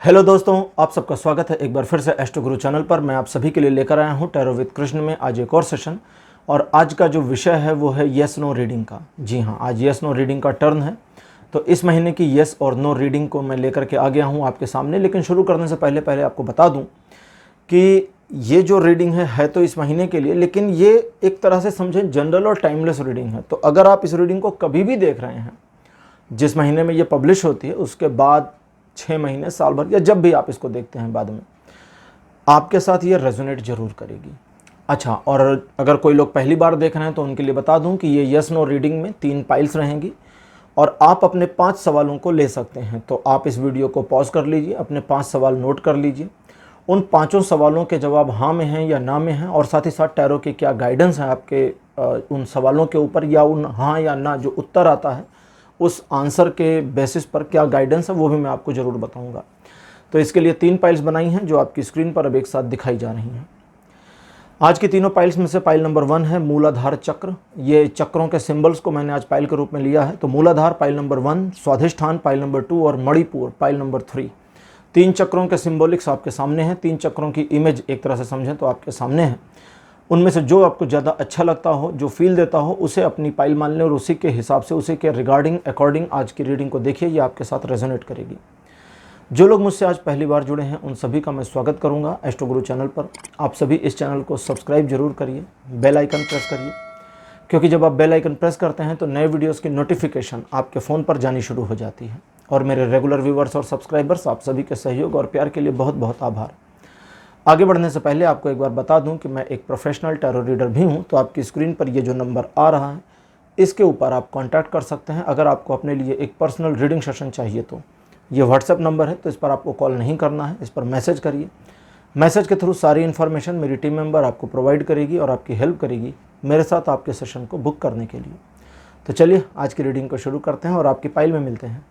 Hello दोस्तों, आप सबका स्वागत है एक बार फिर से एस्ट्रो गुरु चैनल पर। मैं आप सभी के लिए लेकर आया हूं टैरो विद कृष्ण में आज एक और सेशन। और आज का जो विषय है वो है येस नो रीडिंग का। जी हाँ, आज येस नो रीडिंग का टर्न है। तो इस महीने की येस और नो रीडिंग को मैं लेकर के आ गया हूँ आपके सामने। लेकिन शुरू करने से पहले आपको बता दूँ कि ये जो रीडिंग है तो इस महीने के लिए, लेकिन ये एक तरह से समझें जनरल और टाइमलेस रीडिंग है। तो अगर आप इस रीडिंग को कभी भी देख रहे हैं, जिस महीने में ये पब्लिश होती है उसके बाद 6 महीने, साल भर, या जब भी आप इसको देखते हैं बाद में, आपके साथ ये रेजोनेट जरूर करेगी। अच्छा, और अगर कोई लोग पहली बार देख रहे हैं तो उनके लिए बता दूं कि ये यस नो रीडिंग में 3 पाइल्स रहेंगी और आप अपने 5 सवालों को ले सकते हैं। तो आप इस वीडियो को पॉज कर लीजिए, अपने 5 सवाल नोट कर लीजिए। उन 5 सवालों के जवाब हाँ में हैं या ना में हैं, और साथ ही साथ टैरो की क्या गाइडेंस है आपके उन सवालों के ऊपर, या उन हाँ या ना जो उत्तर आता है उस आंसर के बेसिस पर क्या गाइडेंस है, वो भी मैं आपको ज़रूर बताऊंगा। तो इसके लिए 3 पाइल्स बनाई हैं जो आपकी स्क्रीन पर अब एक साथ दिखाई जा रही हैं। आज की तीनों पाइल्स में से पाइल नंबर 1 है मूलाधार चक्र। ये चक्रों के सिंबल्स को मैंने आज पाइल के रूप में लिया है। तो मूलाधार पाइल नंबर 1, स्वाधिष्ठान पाइल नंबर 2 और मणिपुर पाइल नंबर 3। 3 चक्रों के सिंबॉलिक्स आपके सामने हैं। 3 चक्रों की इमेज एक तरह से समझें तो आपके सामने है। उनमें से जो आपको ज़्यादा अच्छा लगता हो, जो फील देता हो, उसे अपनी पाइल मान लें और उसी के हिसाब से, उसी के रिगार्डिंग अकॉर्डिंग आज की रीडिंग को देखिए। ये आपके साथ रेजोनेट करेगी। जो लोग मुझसे आज पहली बार जुड़े हैं उन सभी का मैं स्वागत करूंगा एस्ट्रो गुरु चैनल पर। आप सभी इस चैनल को सब्सक्राइब जरूर करिए, बेल आइकन प्रेस करिए, क्योंकि जब आप बेल आइकन प्रेस करते हैं तो नए वीडियोज़ की नोटिफिकेशन आपके फ़ोन पर जानी शुरू हो जाती है। और मेरे रेगुलर व्यूवर्स और सब्सक्राइबर्स, आप सभी के सहयोग और प्यार के लिए बहुत बहुत आभार। आगे बढ़ने से पहले आपको एक बार बता दूं कि मैं एक प्रोफेशनल टैरो रीडर भी हूं। तो आपकी स्क्रीन पर ये जो नंबर आ रहा है इसके ऊपर आप कांटेक्ट कर सकते हैं। अगर आपको अपने लिए एक पर्सनल रीडिंग सेशन चाहिए तो ये व्हाट्सएप नंबर है, तो इस पर आपको कॉल नहीं करना है, इस पर मैसेज करिए। मैसेज के थ्रू सारी इन्फॉर्मेशन मेरी टीम मेंबर आपको प्रोवाइड करेगी और आपकी हेल्प करेगी मेरे साथ आपके सेशन को बुक करने के लिए। तो चलिए आज की रीडिंग को शुरू करते हैं और आपकी पाइल में मिलते हैं।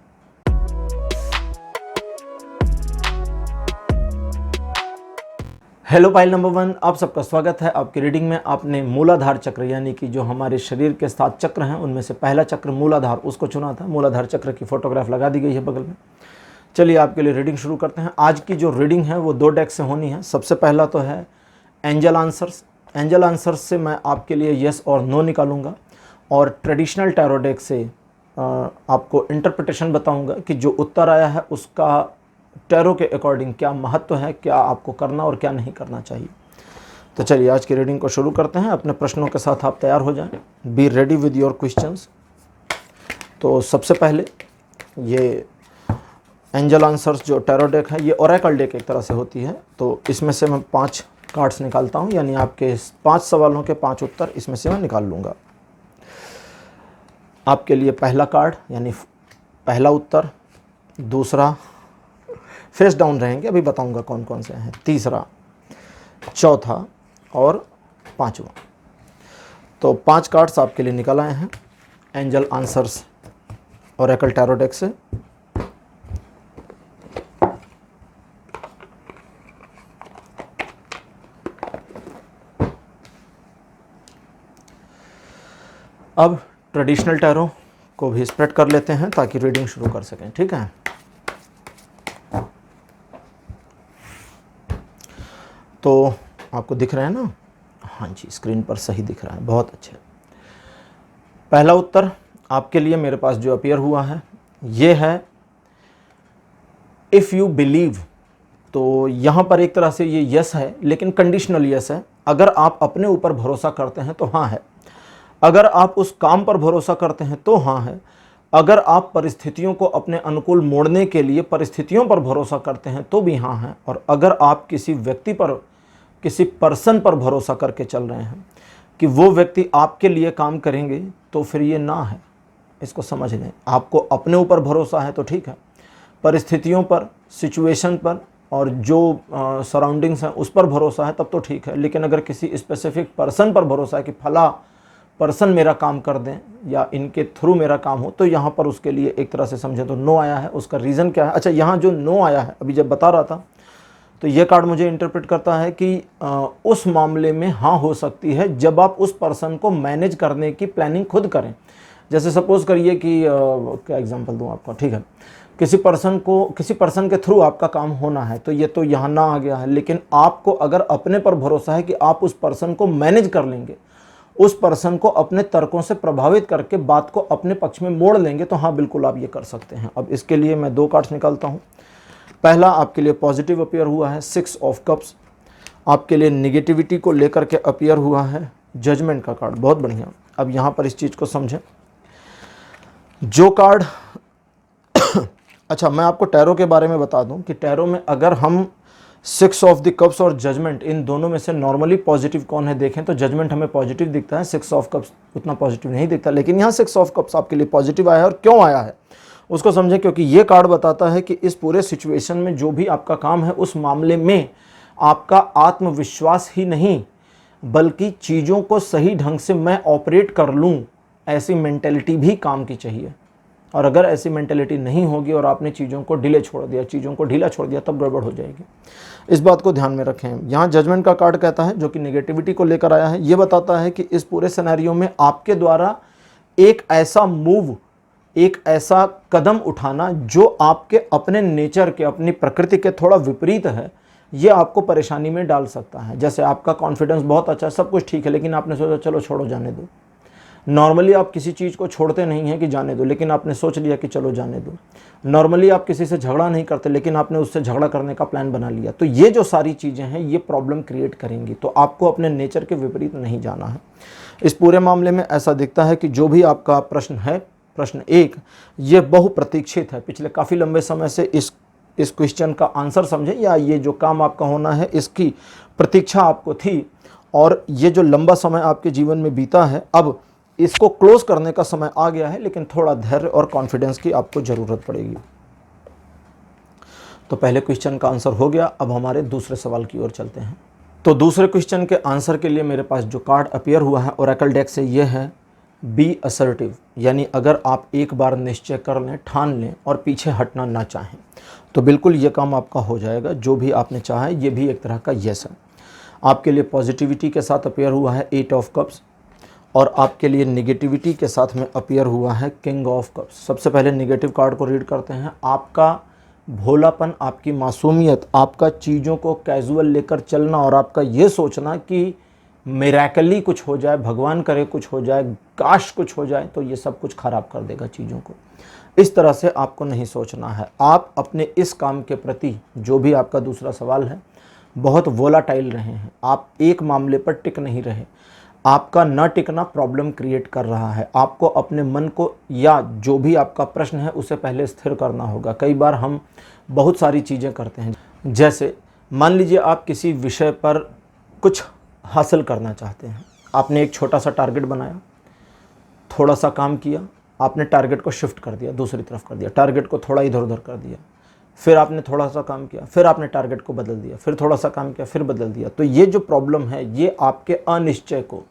हेलो पाइल नंबर 1, आप सबका स्वागत है आपकी रीडिंग में। आपने मूलाधार चक्र, यानी कि जो हमारे शरीर के 7 चक्र हैं उनमें से पहला चक्र मूलाधार, उसको चुना था। मूलाधार चक्र की फोटोग्राफ लगा दी गई है बगल में। चलिए आपके लिए रीडिंग शुरू करते हैं। आज की जो रीडिंग है वो 2 डेक से होनी है। सबसे पहला तो है एंजल आंसर्स। एंजल आंसर्स से मैं आपके लिए येस और नो निकालूंगा, और ट्रेडिशनल टैरो डेक से आपको इंटरप्रिटेशन बताऊंगा कि जो उत्तर आया है उसका टैरो के अकॉर्डिंग क्या महत्व है, क्या आपको करना और क्या नहीं करना चाहिए। तो चलिए आज की रीडिंग को शुरू करते हैं। अपने प्रश्नों के साथ आप तैयार हो जाएं। Be ready with your questions. तो सबसे पहले ये एंजल आंसर्स जो टैरो डेक है, ये ओरेकल डेक एक तरह से होती है। तो इसमें से मैं 5 कार्ड्स निकालता हूँ, यानी आपके 5 सवालों के 5 उत्तर इसमें से मैं निकाल लूँगा। आपके लिए पहला कार्ड यानी पहला उत्तर, दूसरा फेस डाउन रहेंगे, अभी बताऊंगा कौन कौन से हैं, तीसरा, चौथा और 5वां। तो 5 कार्ड्स आपके लिए निकल आए हैं angel answers Oracle tarot deck से। अब ट्रेडिशनल टैरो को भी स्प्रेड कर लेते हैं ताकि रीडिंग शुरू कर सकें, ठीक है। तो आपको दिख रहा है ना? हाँ जी, स्क्रीन पर सही दिख रहा है, बहुत अच्छे। पहला उत्तर आपके लिए मेरे पास जो अपीयर हुआ है ये है इफ़ यू बिलीव। तो यहाँ पर एक तरह से ये यस है, लेकिन कंडीशनल यस है। अगर आप अपने ऊपर भरोसा करते हैं तो हाँ है, अगर आप उस काम पर भरोसा करते हैं तो हाँ है, अगर आप परिस्थितियों को अपने अनुकूल मोड़ने के लिए परिस्थितियों पर भरोसा करते हैं तो भी हाँ है, और अगर आप किसी व्यक्ति पर, किसी पर्सन पर भरोसा करके चल रहे हैं कि वो व्यक्ति आपके लिए काम करेंगे तो फिर ये ना है। इसको समझ लें। आपको अपने ऊपर भरोसा है तो ठीक है, परिस्थितियों पर, सिचुएशन पर और जो सराउंडिंग्स हैं उस पर भरोसा है तब तो ठीक है। लेकिन अगर किसी स्पेसिफिक पर्सन पर भरोसा है कि फला पर्सन मेरा काम कर दें या इनके थ्रू मेरा काम हो, तो यहाँ पर उसके लिए एक तरह से समझे तो नो आया है। उसका रीज़न क्या है? अच्छा, यहाँ जो नो आया है, अभी जब बता रहा था तो ये कार्ड मुझे इंटरप्रेट करता है कि उस मामले में हाँ हो सकती है जब आप उस पर्सन को मैनेज करने की प्लानिंग खुद करें। जैसे सपोज़ करिए कि क्या एग्जांपल दूँ आपको, ठीक है। किसी पर्सन के थ्रू आपका काम होना है, तो ये तो यहाँ ना आ गया है। लेकिन आपको अगर अपने पर भरोसा है कि आप उस पर्सन को मैनेज कर लेंगे, उस पर्सन को अपने तर्कों से प्रभावित करके बात को अपने पक्ष में मोड़ लेंगे, तो हाँ बिल्कुल आप ये कर सकते हैं। अब इसके लिए मैं 2 कार्ड्स निकालता हूँ। पहला आपके लिए पॉजिटिव अपीयर हुआ है 6 ऑफ कप्स। आपके लिए निगेटिविटी को लेकर के अपीयर हुआ है जजमेंट का कार्ड। बहुत बढ़िया। अब यहाँ पर इस चीज़ को समझें, जो कार्ड अच्छा, मैं आपको टैरो के बारे में बता दूं कि टैरो में अगर हम 6 ऑफ द कप्स और जजमेंट, इन दोनों में से नॉर्मली पॉजिटिव कौन है देखें तो जजमेंट हमें पॉजिटिव दिखता है, 6 ऑफ कप्स उतना पॉजिटिव नहीं दिखता। लेकिन यहाँ 6 ऑफ कप्स आपके लिए पॉजिटिव आया है, और क्यों आया है उसको समझें। क्योंकि ये कार्ड बताता है कि इस पूरे सिचुएशन में जो भी आपका काम है, उस मामले में आपका आत्मविश्वास ही नहीं बल्कि चीज़ों को सही ढंग से मैं ऑपरेट कर लूँ, ऐसी मेंटेलिटी भी काम की चाहिए। और अगर ऐसी मेंटेलिटी नहीं होगी और आपने चीज़ों को ढीला छोड़ दिया, तब गड़बड़ हो जाएगी। इस बात को ध्यान में रखें। यहाँ जजमेंट का कार्ड कहता है, जो कि निगेटिविटी को लेकर आया है, ये बताता है कि इस पूरे सिनेरियो में आपके द्वारा एक ऐसा मूव, एक ऐसा कदम उठाना जो आपके अपने नेचर के, अपनी प्रकृति के थोड़ा विपरीत है, ये आपको परेशानी में डाल सकता है। जैसे आपका कॉन्फिडेंस बहुत अच्छा है, सब कुछ ठीक है, लेकिन आपने सोचा चलो छोड़ो जाने दो। नॉर्मली आप किसी चीज़ को छोड़ते नहीं हैं कि जाने दो, लेकिन आपने सोच लिया कि चलो जाने दो। नॉर्मली आप किसी से झगड़ा नहीं करते, लेकिन आपने उससे झगड़ा करने का प्लान बना लिया। तो ये जो सारी चीज़ें हैं ये प्रॉब्लम क्रिएट करेंगी, तो आपको अपने नेचर के विपरीत नहीं जाना है। इस पूरे मामले में ऐसा दिखता है कि जो भी आपका प्रश्न है, प्रश्न 1, ये बहुप्रतीक्षित है। पिछले काफ़ी लंबे समय से इस क्वेश्चन का आंसर समझें, या ये जो काम आपका होना है इसकी प्रतीक्षा आपको थी, और ये जो लंबा समय आपके जीवन में बीता है, अब इसको क्लोज करने का समय आ गया है। लेकिन थोड़ा धैर्य और कॉन्फिडेंस की आपको ज़रूरत पड़ेगी। तो पहले क्वेश्चन का आंसर हो गया। अब हमारे दूसरे सवाल की ओर चलते हैं। तो दूसरे क्वेश्चन के आंसर के लिए मेरे पास जो कार्ड अपीयर हुआ है ओरेकल डेक से, ये है बी असर्टिव। यानी अगर आप एक बार निश्चय कर लें, ठान लें और पीछे हटना ना चाहें, तो बिल्कुल ये काम आपका हो जाएगा। जो भी आपने चाहा है, ये भी एक तरह का यस है। आपके लिए पॉजिटिविटी के साथ अपीयर हुआ है 8 ऑफ कप्स, और आपके लिए निगेटिविटी के साथ में अपीयर हुआ है किंग ऑफ कप्स। सबसे पहले निगेटिव कार्ड को रीड करते हैं। आपका भोलापन, आपकी मासूमियत, आपका चीज़ों को कैजुअल लेकर चलना, और आपका ये सोचना कि मिरेकली कुछ हो जाए, भगवान करे कुछ हो जाए, काश कुछ हो जाए, तो ये सब कुछ खराब कर देगा चीज़ों को। इस तरह से आपको नहीं सोचना है। आप अपने इस काम के प्रति, जो भी आपका दूसरा सवाल है, बहुत वोलाटाइल रहे हैं। आप एक मामले पर टिक नहीं रहे। आपका न टिकना प्रॉब्लम क्रिएट कर रहा है। आपको अपने मन को, या जो भी आपका प्रश्न है, उसे पहले स्थिर करना होगा। कई बार हम बहुत सारी चीज़ें करते हैं। जैसे मान लीजिए आप किसी विषय पर कुछ हासिल करना चाहते हैं। आपने एक छोटा सा टारगेट बनाया, थोड़ा सा काम किया, आपने टारगेट को शिफ्ट कर दिया, दूसरी तरफ कर दिया, टारगेट को थोड़ा इधर उधर कर दिया, फिर आपने थोड़ा सा काम किया, फिर आपने टारगेट को बदल दिया, फिर थोड़ा सा काम किया, फिर बदल दिया। तो ये जो प्रॉब्लम है, ये आपके अनिश्चय को,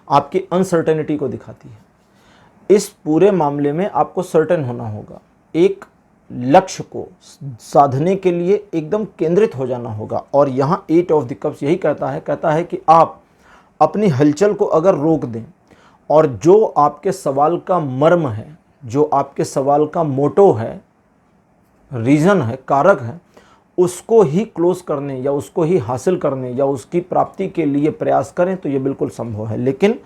आपकी अनसर्टेनिटी को दिखाती है। इस पूरे मामले में आपको सर्टेन होना होगा। एक लक्ष्य को साधने के लिए एकदम केंद्रित हो जाना होगा। और यहाँ 8 ऑफ द कप्स यही कहता है कि आप अपनी हलचल को अगर रोक दें, और जो आपके सवाल का मर्म है, जो आपके सवाल का मोटो है, रीज़न है, कारक है, उसको ही क्लोज करने, या उसको ही हासिल करने, या उसकी प्राप्ति के लिए प्रयास करें, तो ये बिल्कुल संभव है। लेकिन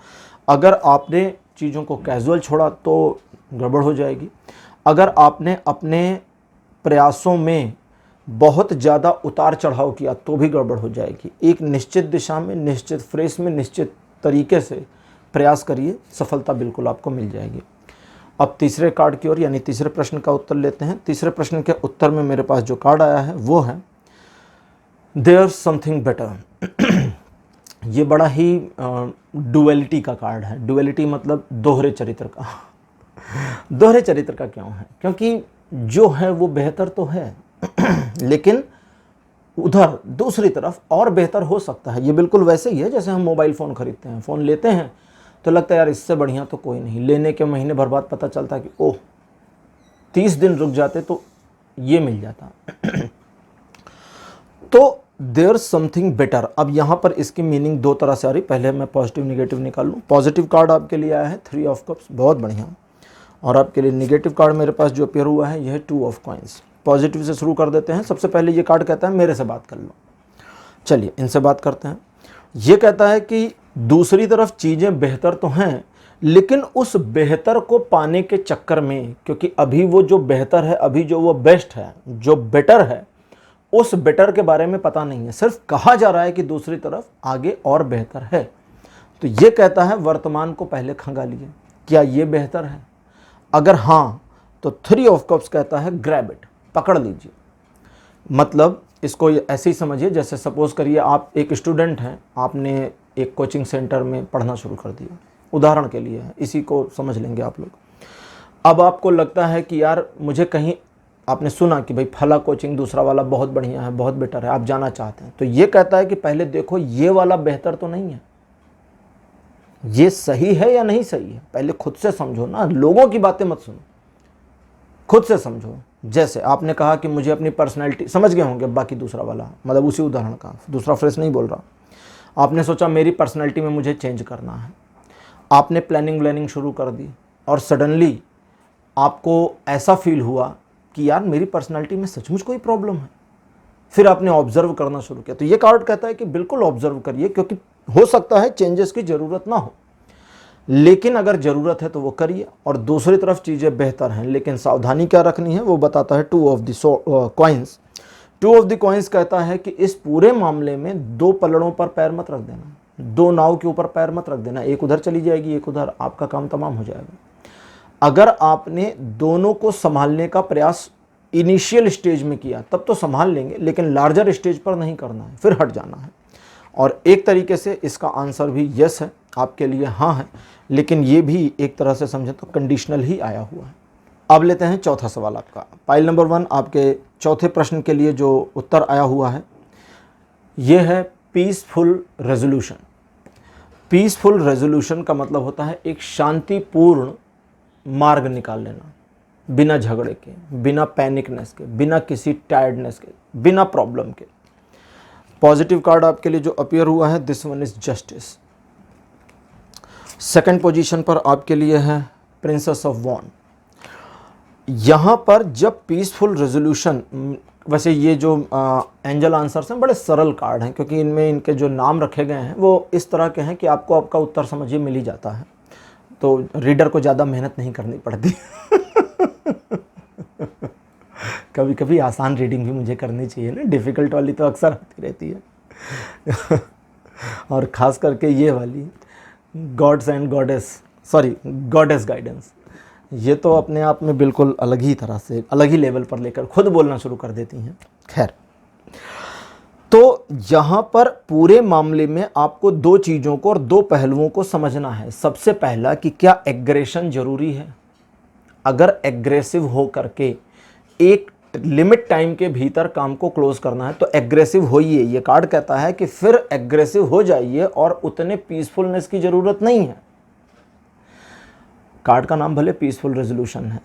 अगर आपने चीज़ों को कैजुअल छोड़ा तो गड़बड़ हो जाएगी। अगर आपने अपने प्रयासों में बहुत ज़्यादा उतार चढ़ाव किया तो भी गड़बड़ हो जाएगी। एक निश्चित दिशा में, निश्चित फ्रेस में, निश्चित तरीके से प्रयास करिए, सफलता बिल्कुल आपको मिल जाएगी। अब तीसरे कार्ड की ओर, यानी तीसरे प्रश्न का उत्तर लेते हैं। तीसरे प्रश्न के उत्तर में मेरे पास जो कार्ड आया है वो है देयर समथिंग बेटर। ये बड़ा ही डुअलिटी का कार्ड है। डुअलिटी मतलब दोहरे चरित्र का। दोहरे चरित्र का क्यों है? क्योंकि जो है वो बेहतर तो है, लेकिन उधर दूसरी तरफ और बेहतर हो सकता है। ये बिल्कुल वैसे ही है जैसे हम मोबाइल फ़ोन खरीदते हैं। फ़ोन लेते हैं तो लगता है यार इससे बढ़िया तो कोई नहीं, लेने के महीने भर बाद पता चलता है कि ओह 30 दिन रुक जाते तो ये मिल जाता। तो देयर समथिंग बेटर। अब यहाँ पर इसकी मीनिंग 2 तरह से आ रही। पहले मैं पॉजिटिव निगेटिव निकाल लूँ। पॉजिटिव कार्ड आपके लिए आया है 3 ऑफ कप्स, बहुत बढ़िया। और आपके लिए निगेटिव कार्ड मेरे पास जो अपेयर हुआ है यह है 2 ऑफ कॉइंस। पॉजिटिव से शुरू कर देते हैं। सबसे पहले ये कार्ड कहता है मेरे से बात कर लो। चलिए इनसे बात करते हैं। ये कहता है कि दूसरी तरफ चीज़ें बेहतर तो हैं, लेकिन उस बेहतर को पाने के चक्कर में, क्योंकि अभी वो जो बेहतर है, अभी जो वो बेस्ट है, जो बेटर है, उस बेटर के बारे में पता नहीं है। सिर्फ कहा जा रहा है कि दूसरी तरफ आगे और बेहतर है। तो ये कहता है वर्तमान को पहले खंगालिए, क्या ये बेहतर है? अगर हाँ तो 3 ऑफ कप्स कहता है ग्रैब इट, पकड़ लीजिए। मतलब इसको ऐसे ही समझिए जैसे सपोज करिए आप एक स्टूडेंट हैं, आपने एक कोचिंग सेंटर में पढ़ना शुरू कर दिया, उदाहरण के लिए है, इसी को समझ लेंगे आप लोग। अब आपको लगता है कि यार मुझे कहीं, आपने सुना कि भाई फला कोचिंग दूसरा वाला बहुत बढ़िया है, बहुत बेटर है, आप जाना चाहते हैं। तो ये कहता है कि पहले देखो ये वाला बेहतर तो नहीं है, ये सही है या नहीं सही है, पहले खुद से समझो ना, लोगों की बातें मत सुनो, खुद से समझो। जैसे आपने कहा कि मुझे अपनी पर्सनैलिटी, समझ गए होंगे बाकी दूसरा वाला, मतलब उसी उदाहरण का, दूसरा फ्रेश नहीं बोल रहा। आपने सोचा मेरी पर्सनैलिटी में मुझे चेंज करना है, आपने प्लानिंग शुरू कर दी और सडनली आपको ऐसा फील हुआ कि यार मेरी पर्सनैलिटी में सचमुच कोई प्रॉब्लम है। फिर आपने ऑब्जर्व करना शुरू किया। तो ये कार्ड कहता है कि बिल्कुल ऑब्जर्व करिए, क्योंकि हो सकता है चेंजेस की ज़रूरत ना हो, लेकिन अगर ज़रूरत है तो वो करिए। और दूसरी तरफ चीज़ें बेहतर हैं, लेकिन सावधानी क्या रखनी है वो बताता है 2 of the coins. 2 of the coins कहता है कि इस पूरे मामले में 2 पलड़ों पर पैर मत रख देना, 2 नाव के ऊपर पैर मत रख देना, एक उधर चली जाएगी एक उधर, आपका काम तमाम हो जाएगा। अगर आपने दोनों को संभालने का प्रयास इनिशियल स्टेज में किया तब तो संभाल लेंगे, लेकिन लार्जर स्टेज पर नहीं करना है, फिर हट जाना है। और एक तरीके से इसका आंसर भी यस है, आपके लिए हाँ है, लेकिन ये भी एक तरह से समझे तो कंडीशनल ही आया हुआ है। अब लेते हैं चौथा सवाल आपका। पाइल नंबर 1 आपके चौथे प्रश्न के लिए जो उत्तर आया हुआ है ये है पीसफुल रेजोल्यूशन। पीसफुल रेजोल्यूशन का मतलब होता है एक शांतिपूर्ण मार्ग निकाल लेना, बिना झगड़े के, बिना पैनिकनेस के, बिना किसी टायर्डनेस के, बिना प्रॉब्लम के। पॉजिटिव कार्ड आपके लिए जो अपीयर हुआ है this one is justice. Second position पर आपके लिए है प्रिंसेस ऑफ वॉन्ड। यहाँ पर जब पीसफुल रेजोल्यूशन, वैसे ये जो एंजल आंसर्स हैं बड़े सरल कार्ड हैं, क्योंकि इनमें इनके जो नाम रखे गए हैं वो इस तरह के हैं कि आपको आपका उत्तर समझिए मिल ही जाता है, तो रीडर को ज़्यादा मेहनत नहीं करनी पड़ती। कभी कभी आसान रीडिंग भी मुझे करनी चाहिए ना, डिफ़िकल्ट वाली तो अक्सर आती रहती है। और ख़ास करके ये वाली गॉड्स एंड गॉडेस गाइडेंस, ये तो अपने आप में बिल्कुल अलग ही तरह से, अलग ही लेवल पर लेकर खुद बोलना शुरू कर देती हैं। खैर, तो यहाँ पर पूरे मामले में आपको 2 चीज़ों को और 2 पहलुओं को समझना है। सबसे पहला कि क्या एग्रेशन ज़रूरी है। अगर एग्रेसिव हो करके एक लिमिट टाइम के भीतर काम को क्लोज करना है तो एग्रेसिव होइए। ये कार्ड कहता है कि फिर एग्रेसिव हो जाइए और उतने पीसफुलनेस की ज़रूरत नहीं है। कार्ड का नाम भले पीसफुल रेजोल्यूशन है।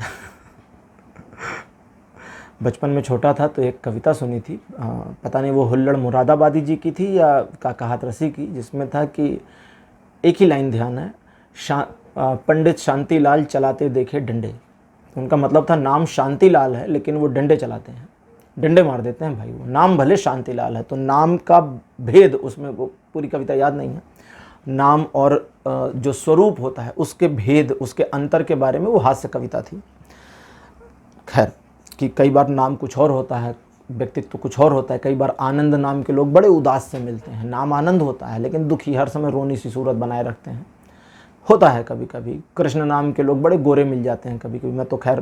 बचपन में छोटा था तो एक कविता सुनी थी, पता नहीं वो हुल्लड़ मुरादाबादी जी की थी या काका हाथरसी की, जिसमें था कि एक ही लाइन ध्यान है, पंडित शांतिलाल चलाते देखे डंडे। उनका मतलब था नाम शांतिलाल है लेकिन वो डंडे चलाते हैं, डंडे मार देते हैं भाई। वो नाम भले शांतिलाल है, तो नाम का भेद उसमें, वो पूरी कविता याद नहीं है, नाम और जो स्वरूप होता है उसके भेद, उसके अंतर के बारे में वो हास्य कविता थी। खैर, कि कई बार नाम कुछ और होता है, व्यक्तित्व कुछ और होता है। कई बार आनंद नाम के लोग बड़े उदास से मिलते हैं, नाम आनंद होता है लेकिन दुखी, हर समय रोनी सी सूरत बनाए रखते हैं, होता है कभी कभी। कृष्ण नाम के लोग बड़े गोरे मिल जाते हैं कभी कभी। मैं तो खैर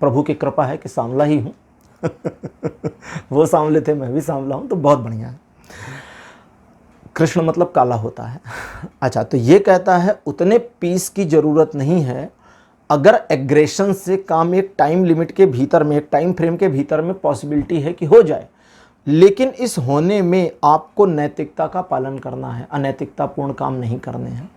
प्रभु की कृपा है कि सांवला ही हूँ। वो सांवले थे, मैं भी सांवला हूँ, तो बहुत बढ़िया है। कृष्ण मतलब काला होता है। अच्छा, तो ये कहता है उतने पीस की ज़रूरत नहीं है अगर एग्रेशन से काम एक टाइम लिमिट के भीतर में, एक टाइम फ्रेम के भीतर में पॉसिबिलिटी है कि हो जाए, लेकिन इस होने में आपको नैतिकता का पालन करना है, अनैतिकतापूर्ण काम नहीं करने हैं,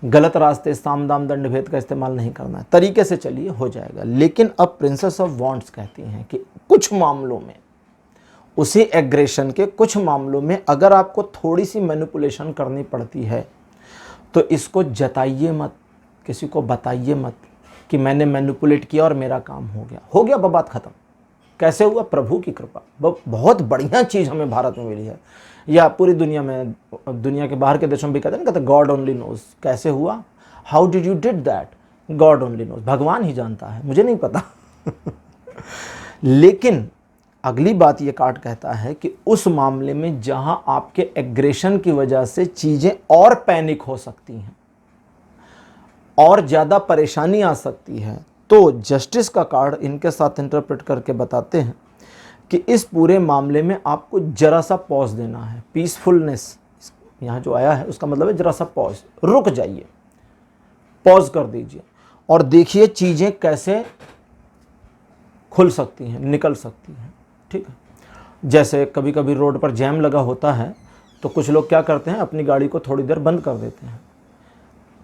गलत रास्ते, साम दाम दंड भेद का इस्तेमाल नहीं करना है, तरीके से चलिए, हो जाएगा। लेकिन अब प्रिंसेस ऑफ वॉन्ड्स कहती हैं कि कुछ मामलों में, उसी एग्रेशन के कुछ मामलों में अगर आपको थोड़ी सी मैनिपुलेशन करनी पड़ती है तो इसको जताइए मत, किसी को बताइए मत कि मैंने मैनिपुलेट किया और मेरा काम हो गया बात ख़त्म। कैसे हुआ? प्रभु की कृपा। बहुत बढ़िया चीज़ हमें भारत में मिली है, या पूरी दुनिया में, दुनिया के बाहर के देशों में भी कहते हैं ना, कहते गॉड ओनली नोज। कैसे हुआ? How did you did that? God only knows, भगवान ही जानता है, मुझे नहीं पता। लेकिन अगली बात ये कार्ड कहता है कि उस मामले में जहां आपके एग्रेशन की वजह से चीजें और पैनिक हो सकती हैं और ज्यादा परेशानी आ सकती है, तो जस्टिस का कार्ड इनके साथ इंटरप्रेट करके बताते हैं कि इस पूरे मामले में आपको जरा सा पॉज देना है। पीसफुलनेस यहाँ जो आया है उसका मतलब है जरा सा पॉज, रुक जाइए, पॉज कर दीजिए और देखिए चीजें कैसे खुल सकती हैं, निकल सकती हैं। ठीक है, जैसे कभी कभी रोड पर जैम लगा होता है तो कुछ लोग क्या करते हैं, अपनी गाड़ी को थोड़ी देर बंद कर देते हैं,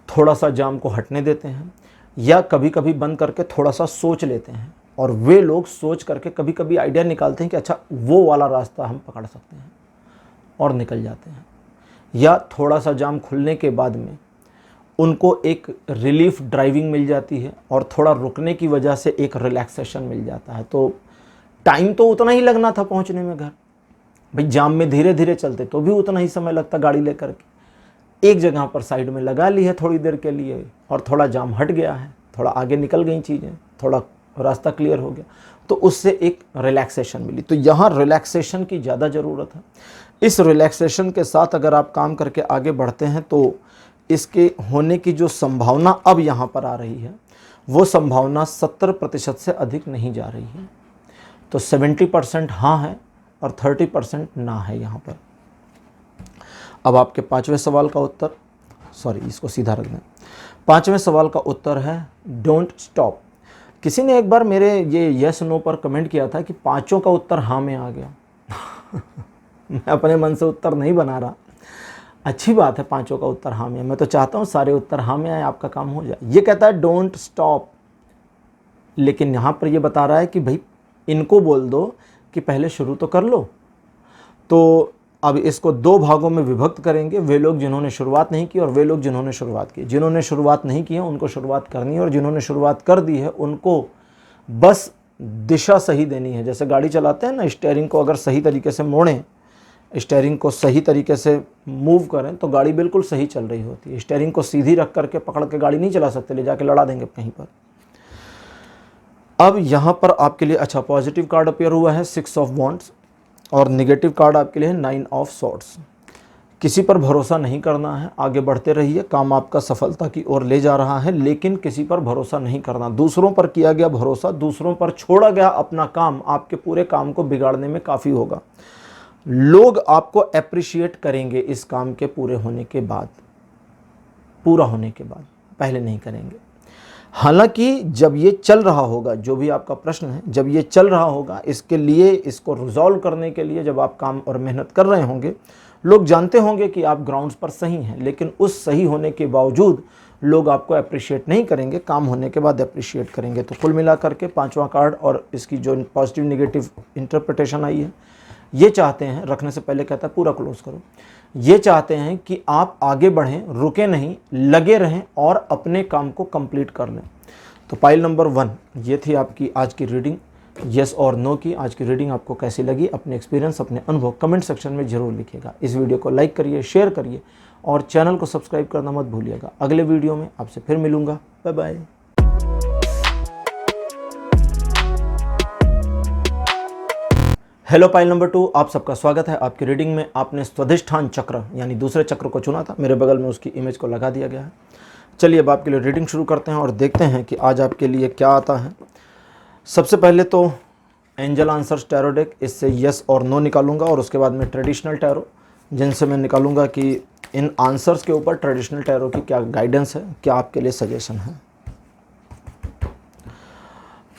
थोड़ा सा जाम को हटने देते हैं, या कभी कभी बंद करके थोड़ा सा सोच लेते हैं। और वे लोग सोच करके कभी कभी आइडिया निकालते हैं कि अच्छा वो वाला रास्ता हम पकड़ सकते हैं और निकल जाते हैं। या थोड़ा सा जाम खुलने के बाद में उनको एक रिलीफ ड्राइविंग मिल जाती है और थोड़ा रुकने की वजह से एक रिलैक्सेशन मिल जाता है। तो टाइम तो उतना ही लगना था पहुंचने में घर, भाई जाम में धीरे धीरे चलते तो भी उतना ही समय लगता गाड़ी लेकर के। एक जगह पर साइड में लगा ली है थोड़ी देर के लिए और थोड़ा जाम हट गया है, थोड़ा आगे निकल गई चीज़ें, थोड़ा रास्ता क्लियर हो गया, तो उससे एक रिलैक्सेशन मिली। तो यहाँ रिलैक्सेशन की ज़्यादा ज़रूरत है। इस रिलैक्सेशन के साथ अगर आप काम करके आगे बढ़ते हैं तो इसके होने की जो संभावना अब यहाँ पर आ रही है वो संभावना 70% से अधिक नहीं जा रही है। तो 70% हाँ है और 30% ना है यहाँ पर। अब आपके पांचवें सवाल का उत्तर, सॉरी इसको सीधा रख दें, पांचवें सवाल का उत्तर है डोंट स्टॉप। किसी ने एक बार मेरे ये यस नो पर कमेंट किया था कि पांचों का उत्तर हाँ में आ गया। मैं अपने मन से उत्तर नहीं बना रहा, अच्छी बात है पांचों का उत्तर हाँ में, मैं तो चाहता हूँ सारे उत्तर हाँ में आए, आपका काम हो जाए। ये कहता है डोंट स्टॉप, लेकिन यहाँ पर ये बता रहा है कि भाई इनको बोल दो कि पहले शुरू तो कर लो। तो अब इसको दो भागों में विभक्त करेंगे, वे लोग जिन्होंने शुरुआत नहीं की और वे लोग जिन्होंने शुरुआत की। जिन्होंने शुरुआत नहीं की है उनको शुरुआत करनी है और जिन्होंने शुरुआत कर दी है उनको बस दिशा सही देनी है। जैसे गाड़ी चलाते हैं ना, स्टीयरिंग को अगर सही तरीके से मोड़ें, स्टीयरिंग को सही तरीके से मूव करें तो गाड़ी बिल्कुल सही चल रही होती है। स्टीयरिंग को सीधी रख करके पकड़ के गाड़ी नहीं चला सकते, ले जाके लड़ा देंगे कहीं पर। अब यहाँ पर आपके लिए अच्छा पॉजिटिव कार्ड अपीयर हुआ है 6 ऑफ वॉन्ड्स और नेगेटिव कार्ड आपके लिए है 9 ऑफ सॉर्ड्स। किसी पर भरोसा नहीं करना है, आगे बढ़ते रहिए, काम आपका सफलता की ओर ले जा रहा है, लेकिन किसी पर भरोसा नहीं करना। दूसरों पर किया गया भरोसा, दूसरों पर छोड़ा गया अपना काम आपके पूरे काम को बिगाड़ने में काफ़ी होगा। लोग आपको अप्रिशिएट करेंगे इस काम के पूरे होने के बाद, पूरा होने के बाद, पहले नहीं करेंगे। हालांकि जब ये चल रहा होगा, जो भी आपका प्रश्न है, जब ये चल रहा होगा, इसके लिए, इसको रिजॉल्व करने के लिए जब आप काम और मेहनत कर रहे होंगे, लोग जानते होंगे कि आप ग्राउंड्स पर सही हैं, लेकिन उस सही होने के बावजूद लोग आपको अप्रिशिएट नहीं करेंगे, काम होने के बाद अप्रिशिएट करेंगे। तो कुल मिलाकर के पांचवा कार्ड और इसकी जो पॉजिटिव नेगेटिव इंटरप्रिटेशन आई है, ये चाहते हैं, रखने से पहले कहता है पूरा क्लोज करो, ये चाहते हैं कि आप आगे बढ़ें, रुके नहीं, लगे रहें और अपने काम को कंप्लीट कर लें। तो पाइल नंबर 1 ये थी आपकी आज की रीडिंग, यस और नो की। आज की रीडिंग आपको कैसी लगी, अपने एक्सपीरियंस, अपने अनुभव कमेंट सेक्शन में ज़रूर लिखिएगा। इस वीडियो को लाइक करिए, शेयर करिए और चैनल को सब्सक्राइब करना मत भूलिएगा। अगले वीडियो में आपसे फिर मिलूँगा, bye bye. Hello pile number 2, आप सबका स्वागत है आपकी रीडिंग में। आपने स्वाधिष्ठान चक्र यानी दूसरे चक्र को चुना था, मेरे बगल में उसकी इमेज को लगा दिया गया है। चलिए अब आपके लिए रीडिंग शुरू करते हैं और देखते हैं कि आज आपके लिए क्या आता है। सबसे पहले तो एंजल आंसर्स टैरो डेक, इससे यस और नो निकालूंगा और उसके बाद में ट्रेडिशनल टैरो, जिनसे मैं निकालूंगा कि इन आंसर्स के ऊपर ट्रेडिशनल टैरो की क्या गाइडेंस है, क्या आपके लिए सजेशन है।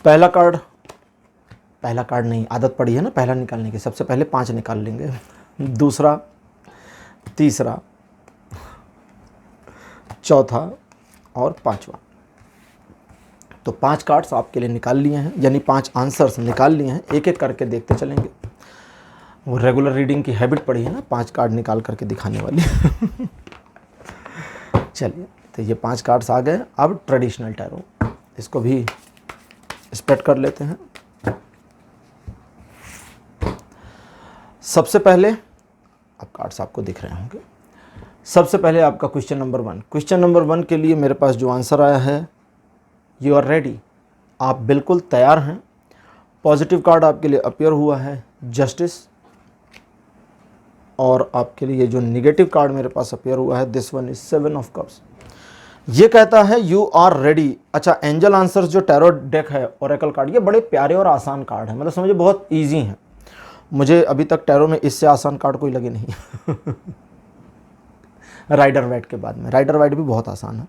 पहला कार्ड नहीं, आदत पड़ी है ना पहला निकालने की, सबसे पहले 5 निकाल लेंगे, दूसरा, तीसरा, चौथा और 5वां। तो 5 कार्ड्स आपके लिए निकाल लिए हैं, यानी 5 आंसर्स निकाल लिए हैं, एक एक करके देखते चलेंगे। वो रेगुलर रीडिंग की हैबिट पड़ी है ना 5 कार्ड निकाल करके दिखाने वाली। चलिए, तो ये 5 कार्ड्स आ गए। अब ट्रेडिशनल टैरो, इसको भी स्प्रेड कर लेते हैं। सबसे पहले अब कार्ड्स आपको दिख रहे होंगे। सबसे पहले आपका क्वेश्चन नंबर 1, क्वेश्चन नंबर 1 के लिए मेरे पास जो आंसर आया है, यू आर रेडी, आप बिल्कुल तैयार हैं। पॉजिटिव कार्ड आपके लिए अपीयर हुआ है जस्टिस, और आपके लिए जो निगेटिव कार्ड मेरे पास अपीयर हुआ है, this one is 7 of cups. ये कहता है यू आर रेडी। अच्छा, एंजल आंसर्स जो टैरो डेक है, ओरेकल कार्ड, ये बड़े प्यारे और आसान कार्ड है, मतलब समझिए बहुत इजी हैं। मुझे अभी तक टैरो में इससे आसान कार्ड कोई लगे नहीं। राइडर वाइट के बाद में, राइडर वाइट भी बहुत आसान है।